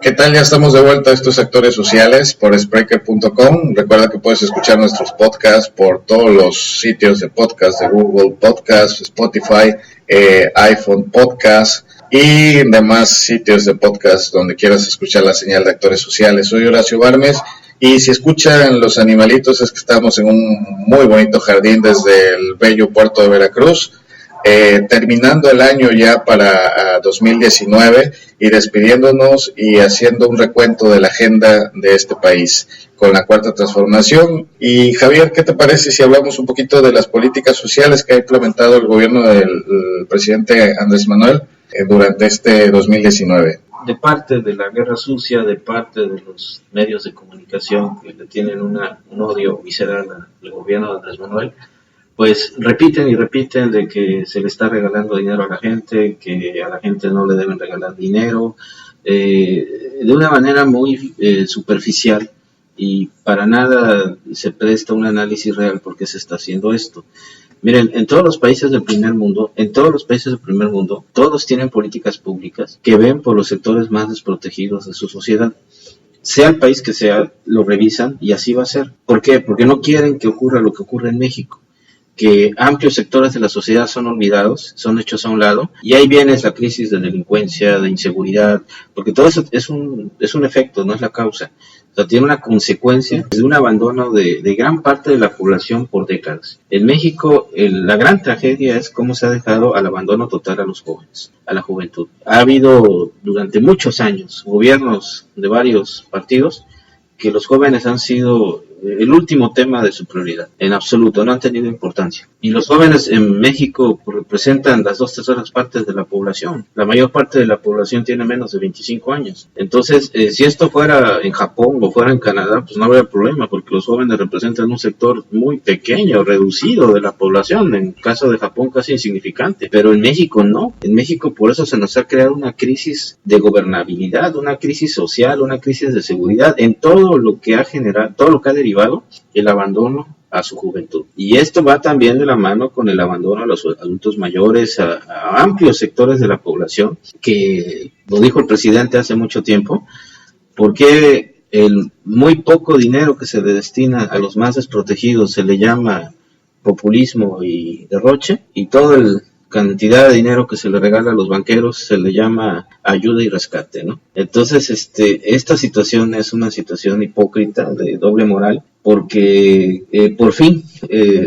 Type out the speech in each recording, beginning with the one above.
¿Qué tal? Ya estamos de vuelta a estos actores sociales por Spreaker.com. Recuerda que puedes escuchar nuestros podcasts por todos los sitios de podcast de Google Podcast, Spotify, iPhone Podcast y demás sitios de podcast donde quieras escuchar la señal de actores sociales. Soy Horacio Barmes y si escuchan los animalitos es que estamos en un muy bonito jardín desde el bello puerto de Veracruz. Terminando el año ya para 2019 y despidiéndonos y haciendo un recuento de la agenda de este país con la Cuarta Transformación. Y Javier, ¿qué te parece si hablamos un poquito de las políticas sociales que ha implementado el gobierno del presidente Andrés Manuel durante este 2019? De parte de la guerra sucia, de parte de los medios de comunicación que le tienen un odio visceral al gobierno de Andrés Manuel, pues repiten y repiten de que se le está regalando dinero a la gente, que a la gente no le deben regalar dinero, de una manera muy superficial, y para nada se presta un análisis real por qué se está haciendo esto. Miren, en todos los países del primer mundo, todos tienen políticas públicas que ven por los sectores más desprotegidos de su sociedad. Sea el país que sea, lo revisan y así va a ser. ¿Por qué? Porque no quieren que ocurra lo que ocurre en México, que amplios sectores de la sociedad son olvidados, son hechos a un lado, y ahí viene esa crisis de delincuencia, de inseguridad, porque todo eso es un efecto, no es la causa. O sea, tiene una consecuencia de un abandono de gran parte de la población por décadas. En México, la gran tragedia es cómo se ha dejado al abandono total a los jóvenes, a la juventud. Ha habido durante muchos años gobiernos de varios partidos que los jóvenes han sido el último tema de su prioridad, en absoluto, no han tenido importancia. Y los jóvenes en México representan las 2/3 partes de la población. La mayor parte de la población tiene menos de 25 años. Entonces, si esto fuera en Japón o fuera en Canadá, pues no habría problema, porque los jóvenes representan un sector muy pequeño, reducido de la población, en caso de Japón casi insignificante. Pero en México no. En México por eso se nos ha creado una crisis de gobernabilidad, una crisis social, una crisis de seguridad, en todo lo que ha generado, todo lo que ha derivado el abandono a su juventud. Y esto va también de la mano con el abandono a los adultos mayores, a amplios sectores de la población, que lo dijo el presidente hace mucho tiempo, porque el muy poco dinero que se le destina a los más desprotegidos se le llama populismo y derroche, y toda la cantidad de dinero que se le regala a los banqueros se le llama ayuda y rescate, ¿no? Entonces, esta situación es una situación hipócrita, de doble moral, porque por fin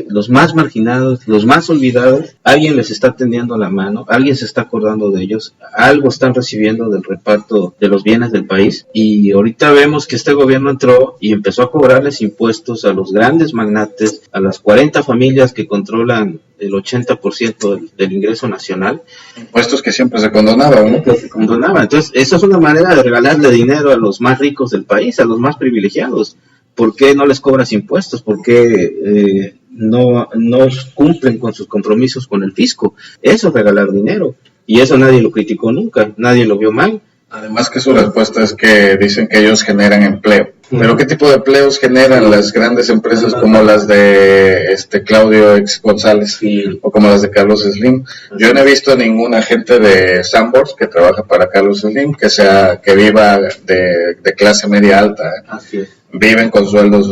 los más marginados, los más olvidados, alguien les está tendiendo la mano, alguien se está acordando de ellos, algo están recibiendo del reparto de los bienes del país, y ahorita vemos que este gobierno entró y empezó a cobrarles impuestos a los grandes magnates, a las 40 familias que controlan el 80% del ingreso nacional. Impuestos que siempre se condonaban, ¿no? Que se condonaban. Entonces, eso es una manera de regalarle dinero a los más ricos del país, a los más privilegiados. ¿Por qué no les cobras impuestos? ¿Por qué no cumplen con sus compromisos con el fisco? Eso es regalar dinero. Y eso nadie lo criticó nunca, nadie lo vio mal. Además que su respuesta es que dicen que ellos generan empleo. ¿Pero qué tipo de empleos generan las grandes empresas como las de Claudio X González o como las de Carlos Slim? Yo no he visto a ningún agente de Sanborns que trabaja para Carlos Slim que viva de clase media alta. Así es. Viven con sueldos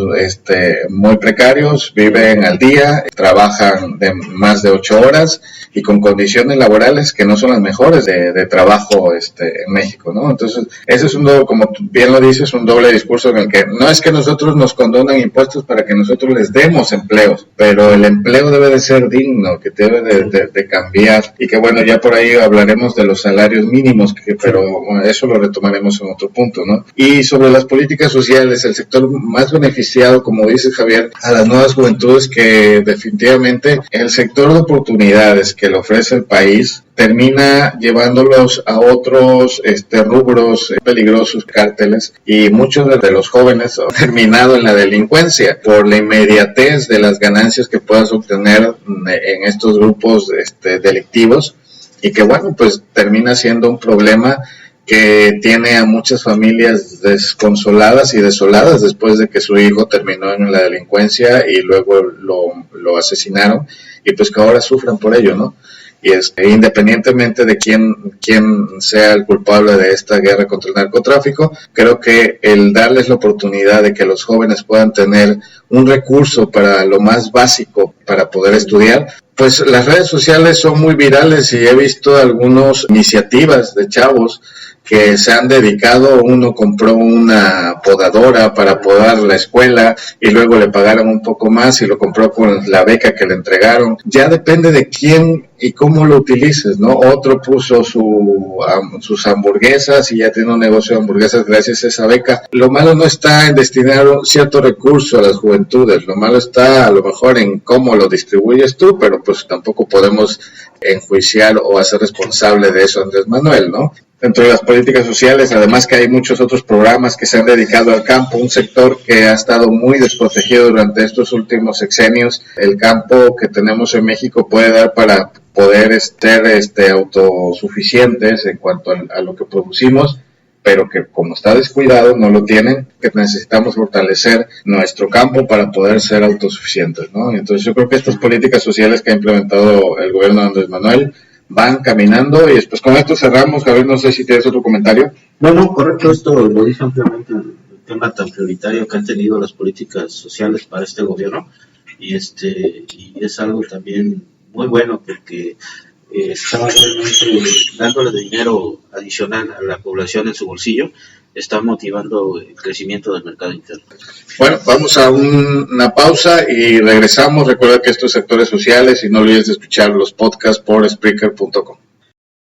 muy precarios, viven al día, trabajan de más de 8 horas y con condiciones laborales que no son las mejores de trabajo en México, ¿no? Entonces, ese es como tú bien lo dices, un doble discurso en el que no es que nosotros nos condonan impuestos para que nosotros les demos empleos, pero el empleo debe de ser digno, que debe de cambiar, y que bueno, ya por ahí hablaremos de los salarios mínimos, pero bueno, eso lo retomaremos en otro punto, ¿no? Y sobre las políticas sociales, el sector más beneficiado, como dice Javier, a las nuevas juventudes, que definitivamente el sector de oportunidades que le ofrece el país termina llevándolos a otros rubros peligrosos, cárteles, y muchos de los jóvenes han terminado en la delincuencia por la inmediatez de las ganancias que puedas obtener en estos grupos delictivos, y que bueno, pues termina siendo un problema que tiene a muchas familias desconsoladas y desoladas después de que su hijo terminó en la delincuencia y luego lo asesinaron, y pues que ahora sufran por ello, ¿no? y independientemente de quién sea el culpable de esta guerra contra el narcotráfico, creo que el darles la oportunidad de que los jóvenes puedan tener un recurso para lo más básico para poder estudiar, pues las redes sociales son muy virales y he visto algunas iniciativas de chavos que se han dedicado. Uno compró una podadora para podar la escuela y luego le pagaron un poco más y lo compró con la beca que le entregaron. Ya depende de quién y cómo lo utilices, ¿no? Otro puso sus hamburguesas y ya tiene un negocio de hamburguesas gracias a esa beca. Lo malo no está en destinar un cierto recurso a las juventudes, lo malo está a lo mejor en cómo lo distribuyes tú, pero pues tampoco podemos enjuiciar o hacer responsable de eso a Andrés Manuel, ¿no? Dentro de las políticas sociales, además que hay muchos otros programas que se han dedicado al campo, un sector que ha estado muy desprotegido durante estos últimos sexenios. El campo que tenemos en México puede dar para poder ser autosuficientes en cuanto a lo que producimos, pero que como está descuidado no lo tienen, que necesitamos fortalecer nuestro campo para poder ser autosuficientes, ¿no? Entonces yo creo que estas políticas sociales que ha implementado el gobierno de Andrés Manuel van caminando, y después con esto cerramos. Javier, no sé si tienes otro comentario. No, correcto, esto lo dice ampliamente el tema tan prioritario que han tenido las políticas sociales para este gobierno, y es algo también muy bueno porque está realmente dándole dinero adicional a la población en su bolsillo, está motivando el crecimiento del mercado interno. Bueno, vamos a una pausa y regresamos. Recuerda que estos sectores sociales, y no olvides de escuchar los podcasts por Spreaker.com.